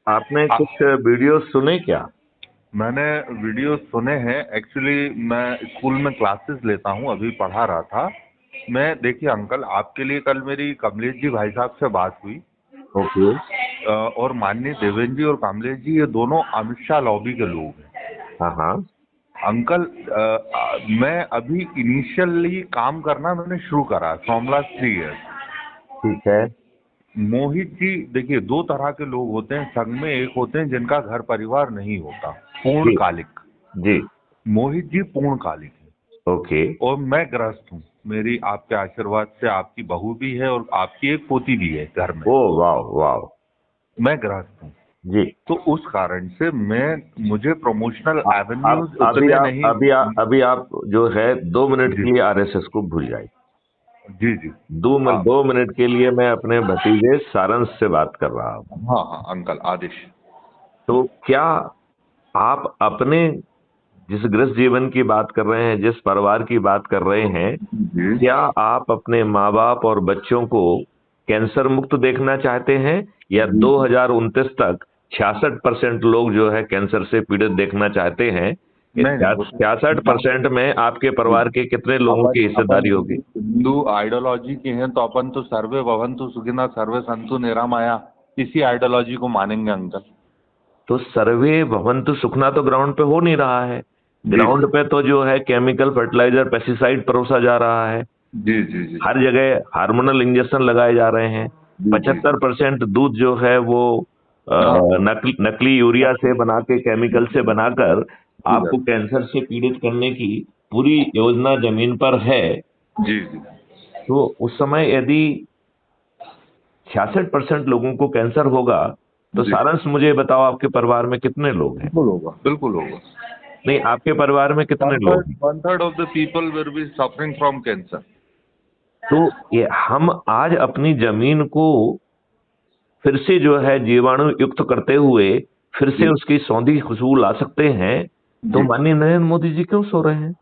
आपने आ, कुछ वीडियो सुने क्या? मैंने वीडियो सुने हैं। एक्चुअली मैं स्कूल में क्लासेस लेता हूँ, अभी पढ़ा रहा था मैं। देखिए अंकल, आपके लिए कल मेरी कमलेश जी भाई साहब से बात हुई। ओके। और माननीय देवेंद्र जी और कमलेश जी, ये दोनों अमित शाह लॉबी के लोग हैं। हाँ हाँ। अंकल, मैं अभी इनिशियली काम करना मैंने शुरू करा फ्रॉम लास्ट 3 इयर्स। ठीक है। मोहित जी, देखिए दो तरह के लोग होते हैं संघ में। एक होते हैं जिनका घर परिवार नहीं होता, जी पूर्णकालिक। जी। मोहित जी पूर्णकालिक हैं ओके। और मैं गृहस्थ हूँ। मेरी आपके आशीर्वाद से आपकी बहू भी है और आपकी एक पोती भी है घर में। ओ वाह वाह। मैं गृहस्थ हूँ। जी। तो उस कारण से मुझे प्रमोशनल आप एवेन्यूज उतने नहीं। अभी आप जो है 2 मिनट जी के लिए आरएसएस को भूल जाइए। जी जी। आप 2 मिनट के लिए मैं अपने भतीजे सारंश से बात कर रहा हूँ। हाँ हाँ अंकल, आदेश। तो क्या आप अपने जिस गृहस्थ जीवन की बात कर रहे हैं, जिस परिवार की बात कर रहे हैं, जी। क्या आप अपने माँ बाप और बच्चों को कैंसर मुक्त देखना चाहते हैं, या जी। 2029 तक 66% लोग जो है कैंसर से पीड़ित देखना चाहते हैं? इस नहीं नहीं, वो तो 66% में आपके परिवार के कितने लोगों अपन की अपन हिस्सेदारी होगी? हिंदू आइडियोलॉजी के हैं, तो अपन तो सर्वे भवन्तु सुखिनः सर्वे सन्तु निरामया, इसी आइडियोलॉजी को मानेंगे अंकल। तो सर्वे भवन्तु सुखना तो ग्राउंड पे हो नहीं रहा है। जी ग्राउंड पे तो जो है केमिकल फर्टिलाइजर पेस्टिसाइड परोसा जा रहा है। जी जी जी हर जगह हार्मोनल इंजेक्शन लगाए जा रहे हैं। जी जी। 75% दूध जो है वो हाँ हाँ। नकली यूरिया से बना के, केमिकल से बनाकर जी आपको कैंसर से पीड़ित करने की पूरी योजना जमीन पर है। जी जी। तो उस समय यदि 66% लोगों को कैंसर होगा, तो जी सारांश मुझे बताओ, आपके परिवार में कितने लोग हैं? बिल्कुल होगा, बिल्कुल होगा। नहीं, आपके परिवार में कितने लोग हैं? One third of the people will be suffering from cancer. तो ये हम आज अपनी जमीन को फिर से जो है जीवाणु युक्त करते हुए फिर से जी उसकी सौंधी खुशबू ला सकते हैं, तो जी। माननीय नरेंद्र मोदी जी क्यों सो रहे हैं?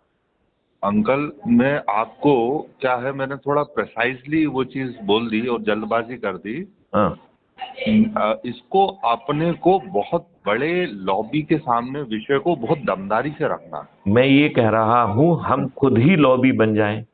अंकल, मैं आपको, क्या है, मैंने थोड़ा प्रिसाइजली वो चीज बोल दी और जल्दबाजी कर दी। हाँ। इसको अपने को बहुत बड़े लॉबी के सामने विषय को बहुत दमदारी से रखना है। मैं ये कह रहा हूं, हम खुद ही लॉबी बन जाएं।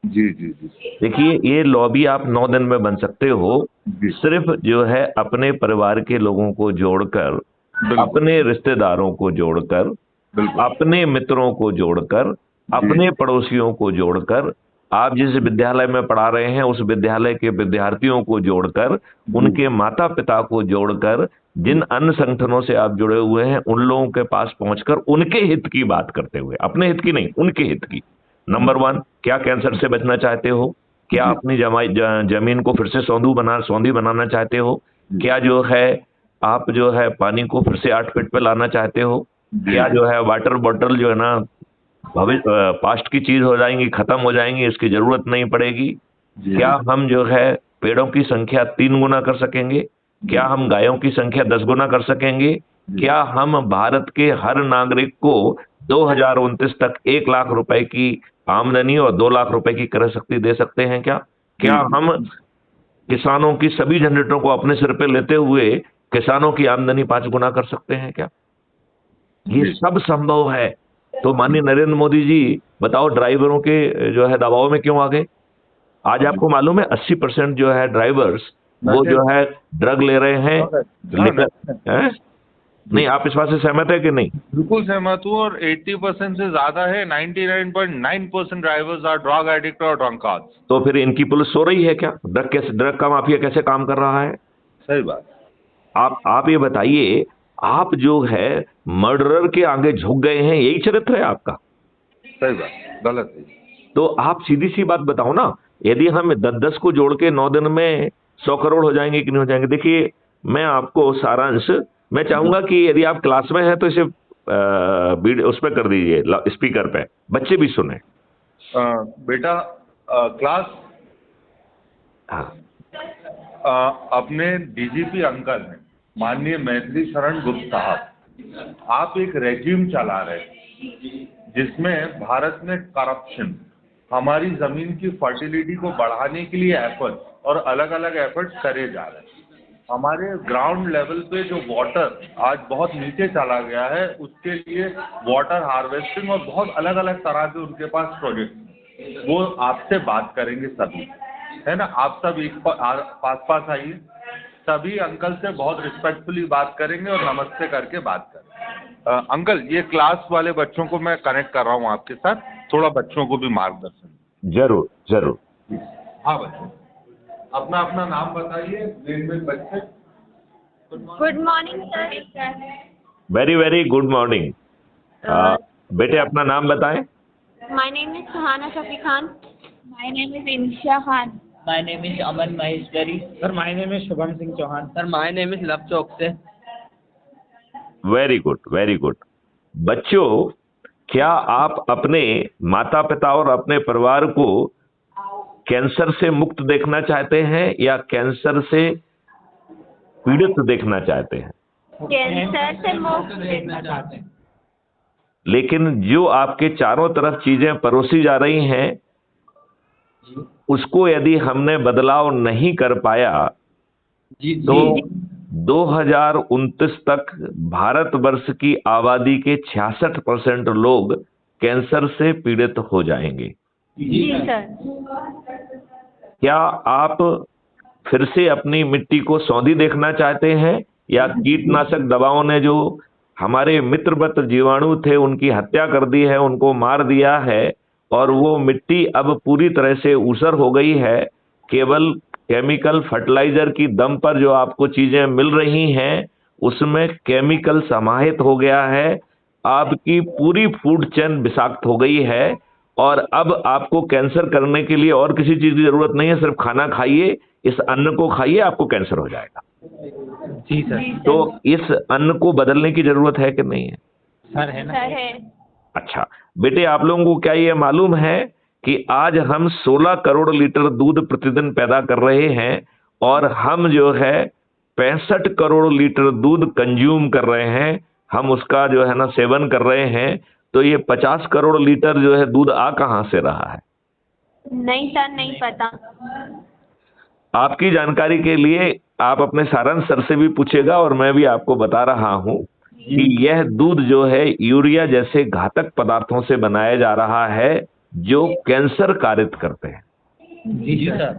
जी जी जी देखिए, ये लॉबी आप 9 दिन में बन सकते हो। जी। सिर्फ जो है अपने परिवार के लोगों को जोड़कर, बिल्कुल अपने रिश्तेदारों को जोड़कर, बिल्कुल। अपने मित्रों को जोड़कर, जी अपने पड़ोसियों को जोड़कर, आप जिस विद्यालय में पढ़ा रहे हैं उस विद्यालय के विद्यार्थियों को जोड़कर, जी उनके माता पिता को जोड़कर, जिन अन्य संगठनों से आप जुड़े हुए हैं उन लोगों के पास पहुंचकर उनके हित की बात करते हुए, अपने हित की नहीं, उनके हित की। नंबर 1, क्या कैंसर से बचना चाहते हो? क्या जी अपनी जमीन को फिर से सौंधी बनाना चाहते हो? जी क्या जो है आप जो है पानी को फिर से 8 फीट पे लाना चाहते हो? जी क्या जो है वाटर बॉटल जो है ना भविष्य पास्ट की चीज हो जाएंगी, खत्म हो जाएंगी, इसकी जरूरत नहीं पड़ेगी? जी क्या हम जो है पेड़ों की संख्या 3 गुना कर सकेंगे? जी क्या हम गायों की संख्या 10 गुना कर सकेंगे? जी क्या हम भारत के हर नागरिक को 2029 तक 1 लाख रुपए की आमदनी और 2 लाख रुपए की क्रय शक्ति दे सकते हैं क्या? क्या जी हम जी। किसानों की सभी झंझटों को अपने सिर पे लेते हुए किसानों की आमदनी 5 गुना कर सकते हैं क्या? ये जी सब संभव है। तो माननीय नरेंद्र मोदी जी, बताओ ड्राइवरों के जो है दबाव में क्यों आ गए? आज जी। आपको मालूम है 80% जो है ड्राइवर्स वो नशे। जो है ड्रग ले रहे हैं, हाँ, लेकर हैं? जी नहीं, आप इस बात से सहमत है कि नहीं? बिल्कुल सहमत हूँ। और 80% से ज्यादा है, 99.9% ड्राइवर्स आर ड्रग एडिक्ट और ड्रंकार्ड्स। तो फिर इनकी पुलिस सो रही है क्या? ड्रग का माफिया कैसे काम कर रहा है? सही बात। आप ये बताइए, आप जो है मर्डरर के आगे झुक गए हैं, यही चरित्र है आपका? सही बात, गलत है। तो आप सीधी सी बात बताओ ना, यदि हम 10-10 को जोड़ के 9 दिन में 100 करोड़ हो जाएंगे कि नहीं हो जाएंगे? देखिए, मैं आपको सारांश, मैं चाहूंगा कि यदि आप क्लास में हैं तो इसे उस पर कर दीजिए, स्पीकर पे, बच्चे भी सुने। बेटा, क्लास, हाँ। अपने डीजीपी अंकल हैं माननीय मैथिली शरण गुप्त साहब। आप एक रेज्यूम चला रहे हैं जिसमें भारत में करप्शन, हमारी जमीन की फर्टिलिटी को बढ़ाने के लिए एफर्ट्स और अलग अलग एफर्ट्स करे जा रहे हैं। हमारे ग्राउंड लेवल पे जो वाटर आज बहुत नीचे चला गया है, उसके लिए वाटर हार्वेस्टिंग और बहुत अलग अलग तरह के उनके पास प्रोजेक्ट, वो आपसे बात करेंगे सभी, है ना। आप सब एक पास आइए, सभी अंकल से बहुत रिस्पेक्टफुली बात करेंगे और नमस्ते करके बात करेंगे। अंकल, ये क्लास वाले बच्चों को मैं कनेक्ट कर रहा हूँ आपके साथ, थोड़ा बच्चों को भी मार्गदर्शन। जरूर जरूर। हाँ बच्चों, अपना अपना नाम बताइए, ग्रेड में बच्चे। Good morning sir. Very very good morning. बेटे अपना नाम बताएं। My name is Suhana Shafi Khan. My name is Insha Khan. My name is Aman Maheshwari. Sir, my name is Shubham Singh Chauhan. Sir, my name is Love Chokse. Very good very good. बच्चों, क्या आप अपने माता पिता और अपने परिवार को कैंसर से मुक्त देखना चाहते हैं या कैंसर से पीड़ित देखना चाहते हैं? कैंसर से मुक्त देखना चाहते हैं। लेकिन जो आपके चारों तरफ चीजें परोसी जा रही हैं, उसको यदि हमने बदलाव नहीं कर पाया तो 2029 तक भारतवर्ष की आबादी के 66% लोग कैंसर से पीड़ित हो जाएंगे। जी सर। क्या आप फिर से अपनी मिट्टी को सौंधी देखना चाहते हैं या कीटनाशक दवाओं ने जो हमारे मित्रवत जीवाणु थे उनकी हत्या कर दी है, उनको मार दिया है और वो मिट्टी अब पूरी तरह से ऊसर हो गई है? केवल केमिकल फर्टिलाइजर की दम पर जो आपको चीजें मिल रही हैं उसमें केमिकल समाहित हो गया है, आपकी पूरी फूड चेन विषाक्त हो गई है और अब आपको कैंसर करने के लिए और किसी चीज की जरूरत नहीं है, सिर्फ खाना खाइए, इस अन्न को खाइए, आपको कैंसर हो जाएगा। जी सर। तो इस अन्न को बदलने की जरूरत है कि नहीं है? सर है ना। सर है। अच्छा बेटे, आप लोगों को क्या ये मालूम है कि आज हम 16 करोड़ लीटर दूध प्रतिदिन पैदा कर रहे हैं और हम जो है 65 करोड़ लीटर दूध कंज्यूम कर रहे हैं, हम उसका जो है ना सेवन कर रहे हैं, तो ये 50 करोड़ लीटर जो है दूध आ कहां से रहा है? नहीं सर, नहीं पता। आपकी जानकारी के लिए आप अपने सारंग सर से भी पूछेगा और मैं भी आपको बता रहा हूं कि यह दूध जो है यूरिया जैसे घातक पदार्थों से बनाया जा रहा है जो कैंसर कारित करते हैं। जी सर।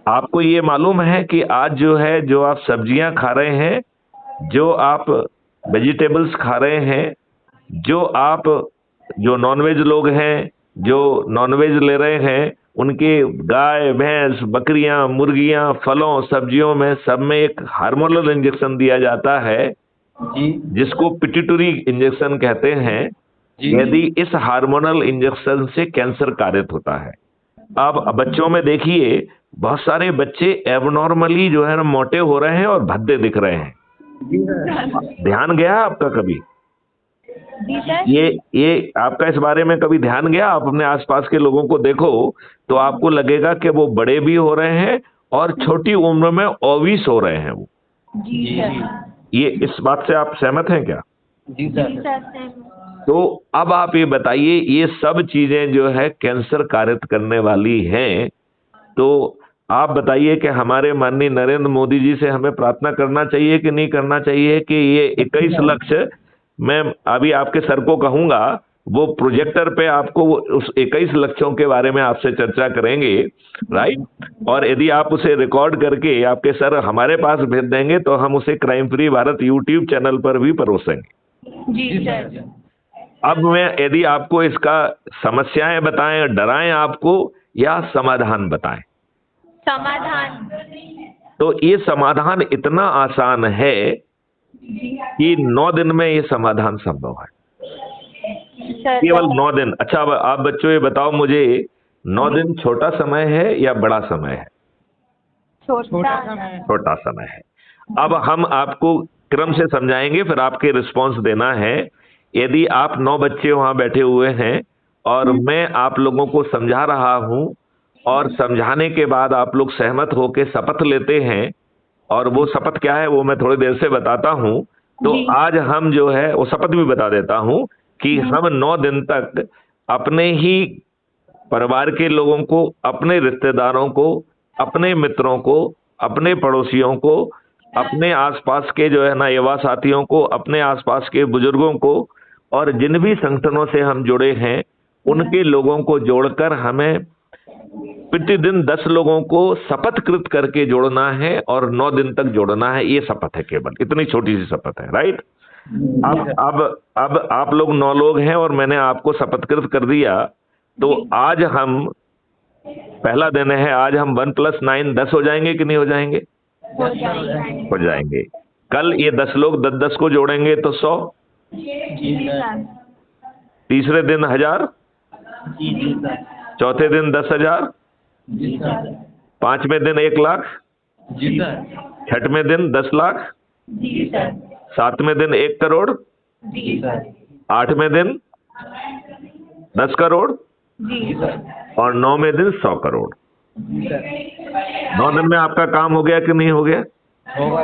आपको ये मालूम है कि आज जो है जो आप सब्जियां खा रहे हैं, जो आप वेजिटेबल्स खा रहे हैं, जो नॉनवेज लोग हैं, जो नॉनवेज ले रहे हैं, उनके गाय भैंस बकरियां मुर्गियां फलों सब्जियों में सब में एक हार्मोनल इंजेक्शन दिया जाता है जिसको पिट्यूटरी इंजेक्शन कहते हैं। यदि इस हार्मोनल इंजेक्शन से कैंसर कारित होता है। अब बच्चों में देखिए बहुत सारे बच्चे एबनॉर्मली जो है ना मोटे हो रहे हैं और भद्दे दिख रहे हैं। ध्यान गया आपका कभी? जी सर। ये आपका इस बारे में कभी ध्यान गया? आप अपने आसपास के लोगों को देखो तो आपको लगेगा कि वो बड़े भी हो रहे हैं और छोटी उम्र में ओबीस हो रहे हैं वो। जी सर। ये इस बात से आप सहमत हैं क्या? जी जी सर। सर। तो अब आप ये बताइए, ये सब चीजें जो है कैंसर कारित करने वाली हैं, तो आप बताइए कि हमारे माननीय नरेंद्र मोदी जी से हमें प्रार्थना करना चाहिए कि नहीं करना चाहिए कि ये 21 लक्ष्य, मैं अभी आपके सर को कहूंगा वो प्रोजेक्टर पे आपको उस 21 लक्ष्यों के बारे में आपसे चर्चा करेंगे, राइट? और यदि आप उसे रिकॉर्ड करके आपके सर हमारे पास भेज देंगे तो हम उसे crime free Bharat YouTube channel पर भी परोसेंगे। जी सर। अब मैं यदि आपको इसका समस्याएं बताएं, डराएं आपको या समाधान बताएं? समाधान। तो ये समाधान इतना आसान है कि 9 दिन में ये समाधान संभव है, सर। केवल 9 दिन। अच्छा अब आप बच्चों ये बताओ मुझे, 9 दिन छोटा समय है या बड़ा समय है? छोटा। छोटा समय है। अब हम आपको क्रम से समझाएंगे, फिर आपके रिस्पॉन्स देना है। यदि आप 9 बच्चे वहां बैठे हुए हैं और मैं आप लोगों को समझा रहा हूं और समझाने के बाद आप लोग सहमत होकर शपथ लेते हैं, और वो शपथ क्या है वो मैं थोड़ी देर से बताता हूं, तो आज हम जो है वो शपथ भी बता देता हूं कि हम 9 दिन तक अपने ही परिवार के लोगों को, अपने रिश्तेदारों को, अपने मित्रों को, अपने पड़ोसियों को, अपने आसपास के जो है ना युवा साथियों को, अपने आसपास के बुजुर्गों को, और जिन भी संगठनों से हम जुड़े हैं उनके लोगों को जोड़कर हमें प्रतिदिन 10 लोगों को शपथकृत करके जोड़ना है और 9 दिन तक जोड़ना है। ये शपथ है, केवल इतनी छोटी सी शपथ है, राइट। अब आप लोग 9 लोग हैं और मैंने आपको शपथकृत कर दिया, तो आज हम पहला दिन है, आज हम 1 + 9 10 हो जाएंगे कि नहीं हो जाएंगे? हो जाएंगे। कल ये 10 लोग 10-10 को जोड़ेंगे तो 100, जी सर। तीसरे दिन 1000, जी सर। चौथे दिन 10,000, जी सर। 5वें दिन 1 लाख, जी सर। 6वें दिन 10 लाख, जी सर। 7वें दिन 1 करोड़, जी सर। 8वें दिन 10 करोड़ जी सर। और 9वें दिन 100 करोड़। जी सर। 9 दिन में आपका काम हो गया कि नहीं हो गया? होगा।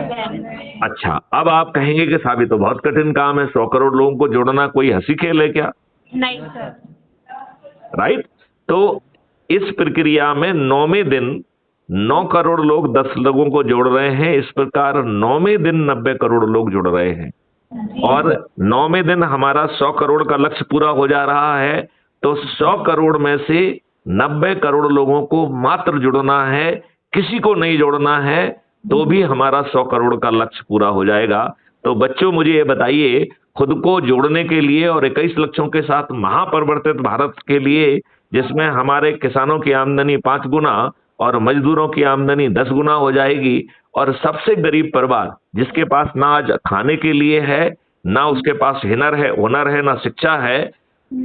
अच्छा, अब आप कहेंगे कि साहब ये तो बहुत कठिन काम है, 100 करोड़ लोगों को जोड़ना कोई हंसी खेल है क्या? नहीं सर। राइट। तो इस प्रक्रिया में 9वें दिन 9 करोड़ लोग 10 लोगों को जोड़ रहे हैं। इस प्रकार 9वें दिन 90 करोड़ लोग जुड़ रहे हैं और 9वें दिन हमारा 100 करोड़ का लक्ष्य पूरा हो जा रहा है। तो 100 करोड़ में से 90 करोड़ लोगों को मात्र जुड़ना है, किसी को नहीं जोड़ना है, तो भी हमारा 100 करोड़ का लक्ष्य पूरा हो जाएगा। तो बच्चों मुझे ये बताइए, खुद को जोड़ने के लिए और 21 लक्ष्यों के साथ महापरिवर्तित भारत के लिए, जिसमें हमारे किसानों की आमदनी 5 गुना और मजदूरों की आमदनी 10 गुना हो जाएगी, और सबसे गरीब परिवार जिसके पास ना आज खाने के लिए है, ना उसके पास हुनर है, ना शिक्षा है,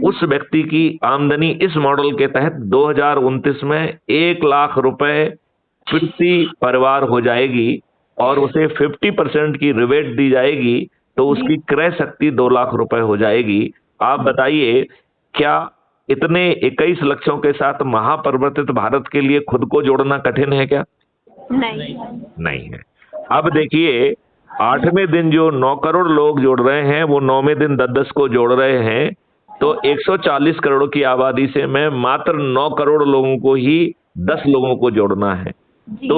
उस व्यक्ति की आमदनी इस मॉडल के तहत 2029 में 1 लाख रुपए प्रति परिवार हो जाएगी और उसे 50% की रिबेट दी जाएगी, तो उसकी क्रय शक्ति 2 लाख रुपए हो जाएगी। आप बताइए, क्या इतने 21 लक्ष्यों के साथ महापरिवर्तित भारत के लिए खुद को जोड़ना कठिन है क्या? नहीं है। अब देखिए, 8वें दिन जो 9 करोड़ लोग जोड़ रहे हैं वो 9वें दिन 10-10 को जोड़ रहे हैं, तो 140 करोड़ की आबादी से मैं मात्र 9 करोड़ लोगों को ही 10 लोगों को जोड़ना है। तो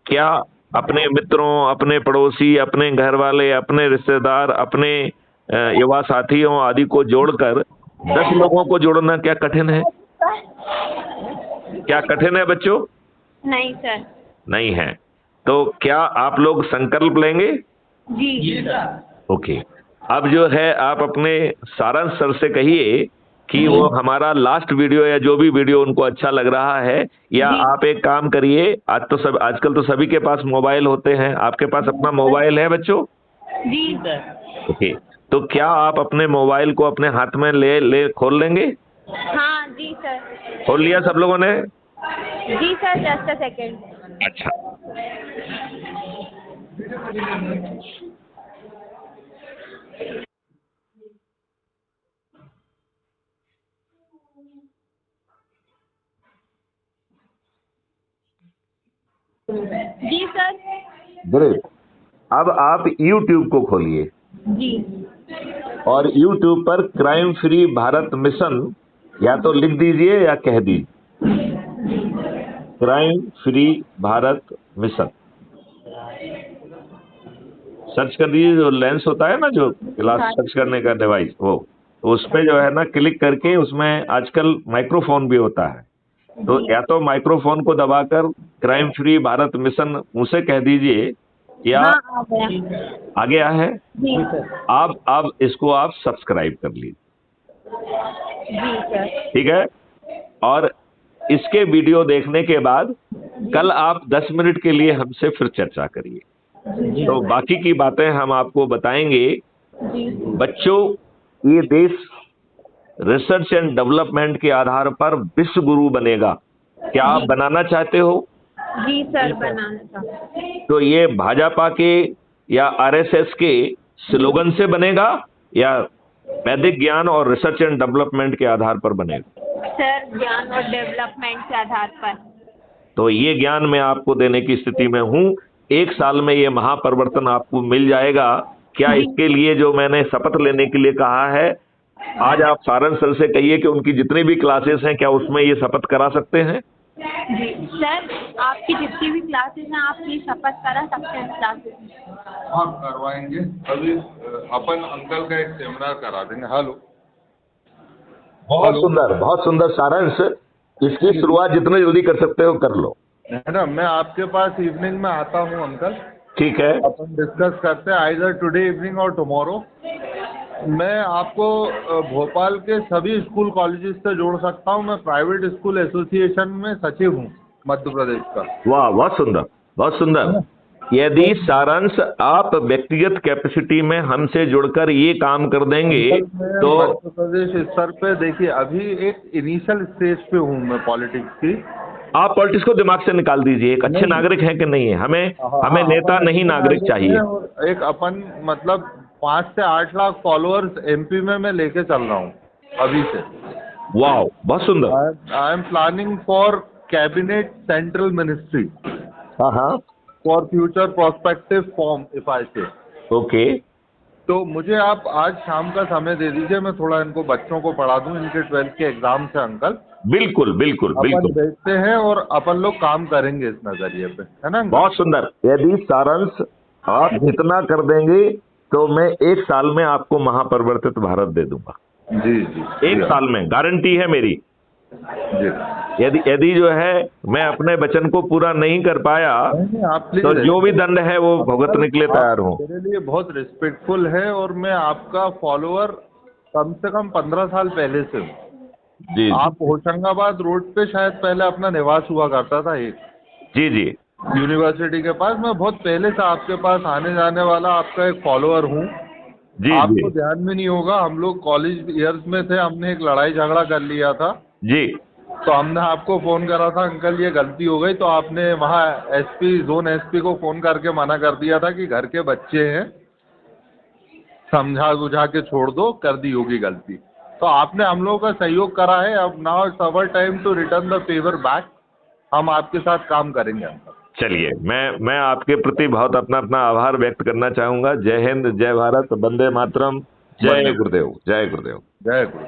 क्या अपने मित्रों, अपने पड़ोसी, अपने घर वाले, अपने रिश्तेदार, अपने युवा साथियों आदि को जोड़कर 10 लोगों को जोड़ना क्या कठिन है? क्या कठिन है बच्चों? नहीं सर। नहीं है। तो क्या आप लोग संकल्प लेंगे? जी सर। ओके। अब जो है आप अपने सारांश सर से कहिए कि वो हमारा लास्ट वीडियो या जो भी वीडियो उनको अच्छा लग रहा है, या आप एक काम करिए, आजकल तो सभी के पास मोबाइल होते हैं, आपके पास अपना मोबाइल है बच्चों? जी सर। ओके, तो क्या आप अपने मोबाइल को अपने हाथ में ले खोल लेंगे? हाँ जी सर। खोल लिया सब लोगों ने? जी सर, जस्ट अ सेकेंड। अच्छा, जी सर। ग्रेट। अब आप YouTube को खोलिए जी। और YouTube पर क्राइम फ्री भारत मिशन या तो लिख दीजिए या कह दीजिए, crime free Bharat mission search कर दीजिए। जो लेंस होता है ना, जो क्लास सर्च करने का डिवाइस, वो उस पे जो है ना क्लिक करके, उसमें आजकल माइक्रोफोन भी होता है, तो या तो माइक्रोफोन को दबाकर क्राइम फ्री भारत मिशन उसे कह दीजिए, या हाँ, आ गया। आ गया है। जी अब इसको आप सब्सक्राइब कर लीजिए, जी सर। ठीक है। और इसके वीडियो देखने के बाद कल आप 10 मिनट के लिए हमसे फिर चर्चा करिए, तो बाकी की बातें हम आपको बताएंगे। बच्चों, ये देश रिसर्च एंड डेवलपमेंट के आधार पर विश्व गुरु बनेगा। क्या आप बनाना चाहते हो? जी सर, बनाना चाहते हैं। तो ये भाजपा के या RSS के स्लोगन से बनेगा या वैदिक ज्ञान और रिसर्च एंड डेवलपमेंट के आधार पर बनेगा? सर, ज्ञान और डेवलपमेंट के आधार पर। तो ये ज्ञान मैं आपको देने की स्थिति में हूँ। 1 साल में ये महापरिवर्तन आपको मिल जाएगा। क्या इसके लिए जो मैंने शपथ लेने के लिए कहा है, आज आप सारंग सर से कहिए कि उनकी जितनी भी क्लासेस हैं, क्या उसमें ये शपथ करा सकते हैं? जी सर, आपकी जितनी भी क्लासेस हैं आप प्लीज शपथ करा सकते हैं क्लासेस में। हाँ करवाएंगे। अभी अपन अंकल का एक सेमिनार करा देंगे। हेलो। बहुत सुंदर सारांश। इसकी शुरुआत जितने जल्दी कर सकते हो कर लो। मैडम मैं आपके पास इवनिंग में आता हूँ अंकल, ठीक है, अपन डिस्कस करते हैं आइदर टुडे इवनिंग और टुमारो। मैं आपको भोपाल के सभी स्कूल कॉलेजेस से जोड़ सकता हूँ। मैं प्राइवेट स्कूल एसोसिएशन में सचिव हूँ मध्य प्रदेश का। वाह, बहुत सुंदर, बहुत सुंदर। यदि सारांश आप व्यक्तिगत कैपेसिटी में हमसे जुड़कर ये काम कर देंगे अंकल, तो मैं मध्य प्रदेश स्तर पे देखिए अभी एक इनिशियल स्टेज पे हूँ मैं पॉलिटिक्स की। आप पॉलिटिक्स को दिमाग से निकाल दीजिए। एक अच्छे नागरिक हैं कि नहीं है, हमें नेता नहीं नागरिक चाहिए। और एक अपन मतलब 5 से 8 लाख फॉलोअर्स एमपी में मैं लेके चल रहा हूँ अभी से। वाह, बहुत सुंदर। I am planning for cabinet central ministry हाँ हाँ, for future prospective form if I से। ओके। तो मुझे आप आज शाम का समय दे दीजिए, मैं थोड़ा इनको बच्चों को पढ़ा दूं, इनके 12th के एग्जाम से अंकल। बिल्कुल बिल्कुल अपन बिल्कुल, देखते हैं और अपन लोग काम करेंगे इस नजरिए पे, है ना अंकल? बहुत सुंदर। यदि सारांश आप इतना कर देंगे तो मैं 1 साल में आपको महापरिवर्तित भारत दे दूंगा। जी जी 1 साल में गारंटी है मेरी। जी। यदि जो है मैं अपने वचन को पूरा नहीं कर पाया नहीं, आप प्लीज तो जो भी दंड है वो भुगतने के लिए तैयार हूँ। मेरे लिए बहुत रिस्पेक्टफुल है और मैं आपका फॉलोअर कम से कम 15 साल पहले से हूँ। जी आप होशंगाबाद रोड पे शायद पहले अपना निवास हुआ करता था एक, जी जी यूनिवर्सिटी के पास। मैं बहुत पहले से आपके पास आने जाने वाला आपका एक फॉलोअर हूँ। जी आपको जी ध्यान में नहीं होगा, हम लोग कॉलेज ईयर्स में थे, हमने एक लड़ाई झगड़ा कर लिया था, जी तो हमने आपको फोन करा था अंकल ये गलती हो गई, तो आपने वहाँ एसपी जोन एसपी को फोन करके मना कर दिया था कि घर के बच्चे हैं, समझा बुझा के छोड़ दो, कर दी होगी गलती। तो आपने हम लोगों का सहयोग करा है। अब now it's our time to return the favour back. हम आपके साथ काम करेंगे अंकल। चलिए, मैं आपके प्रति बहुत अपना आभार व्यक्त करना चाहूंगा। जय हिंद, जय भारत, वंदे मातरम, जय गुरुदेव, जय गुरुदेव। जय गुरु।